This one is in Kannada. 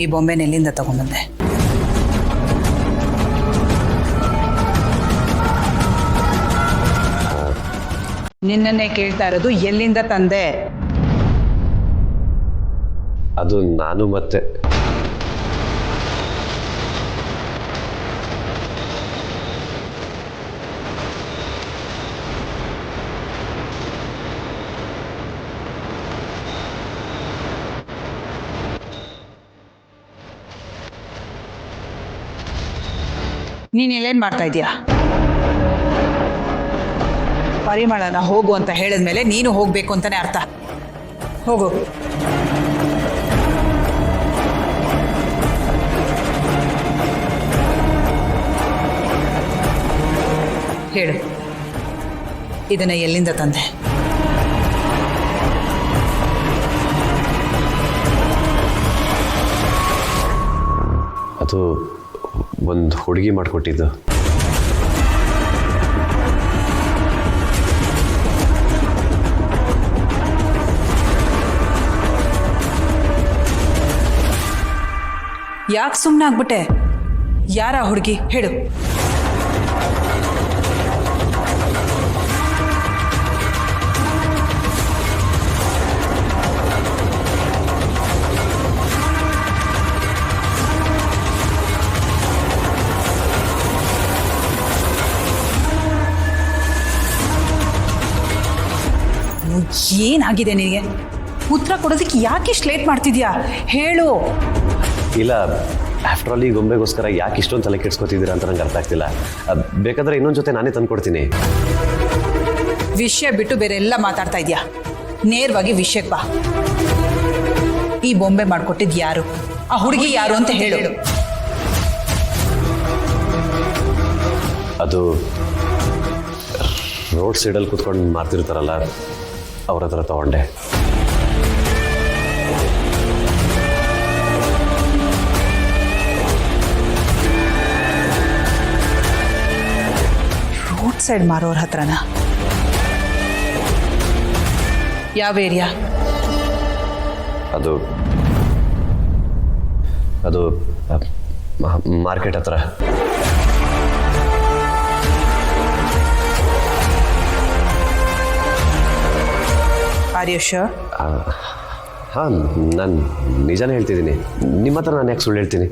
ಈ ಬೊಂಬೆನ ಎಲ್ಲಿಂದ ತಗೊಂಡ್ಬಂದೆ? ನಿನ್ನನ್ನೇ ಕೇಳ್ತಾ ಇರೋದು, ಎಲ್ಲಿಂದ ತಂದೆ? ಅದು ನಾನು ಮತ್ತೆ ನೀನು ಇಲ್ಲೇನು ಮಾಡ್ತಾ ಇದೀಯಾ? ಪರಿಮಳನ ಹೋಗು ಅಂತ ಹೇಳಿದ್ಮೇಲೆ ನೀನು ಹೋಗ್ಬೇಕು ಅಂತಾನೆ ಅರ್ಥ. ಹೋಗು. ಹೇಳು, ಇದನ್ನ ಎಲ್ಲಿಂದ ತಂದೆ? ಅದು ಒಂದು ಹುಡುಗಿ ಮಾಡಿಕೊಟ್ಟಿದ್ದು. ಯಾಕೆ ಸುಮ್ಮನೆ ಆಗ್ಬಿಟ್ಟೆ? ಯಾರ ಹುಡುಗಿ ಹೇಳು? ಏನಾಗಿದೆ ನಿನಗೆ? ಉತ್ತರ ಕೊಡೋದಕ್ಕೆ ಯಾಕೆ ಇಷ್ಟು ಲೇಟ್ ಮಾಡ್ತಿದ್ಯಾ? ಹೇಳು. ಇಲ್ಲ, ಆಫ್ಟರ್ ಆಲ್ ಈ ಗೊಂಬೆಗೋಸ್ಕರ ಯಾಕೆ ಇಷ್ಟೊಂದು ತಲೆ ಕೆಡ್ಸ್ಕೊತಿದ್ದೀರಾ ಅಂತ ನಂಗೆ ಅರ್ಥ ಆಗ್ತಿಲ್ಲ. ಬೇಕಾದ್ರೆ ಇನ್ನೊಂದು ಜೊತೆ ನಾನೇ ತಂದ್ಕೊಡ್ತೀನಿ. ವಿಷಯ ಬಿಟ್ಟು ಬೇರೆ ಎಲ್ಲ ಮಾತಾಡ್ತಾ ಇದೆಯಾ? ನೇರವಾಗಿ ವಿಷಯಕ್ಕೆ ಬಾ. ಈ ಬೊಂಬೆ ಮಾಡ್ಕೊಟ್ಟಿದ್ದು ಯಾರು? ಆ ಹುಡುಗಿ ಯಾರು ಅಂತ ಹೇಳು. ಅದು ರೋಡ್ ಸೈಡಲ್ಲಿ ಕೂತ್ಕೊಂಡು ಮಾಡ್ತಿರ್ತಾರಲ್ಲ, ಅವ್ರ ಹತ್ರ ತಗೊಂಡೆ. ರೋಡ್ ಸೈಡ್ ಮಾರೋರ ಹತ್ರನ? ಯಾವ ಏರಿಯಾ? ಅದು ಅದು ಮಾರ್ಕೆಟ್ ಹತ್ರ. Are you sure? ಹಾಂ, ನಾನು ನಿಜಾನೇ ಹೇಳ್ತಿದ್ದೀನಿ. ನಿಮ್ಮ ಹತ್ರ ನಾನು ಯಾಕೆ ಸುಳ್ಳು ಹೇಳ್ತೀನಿ?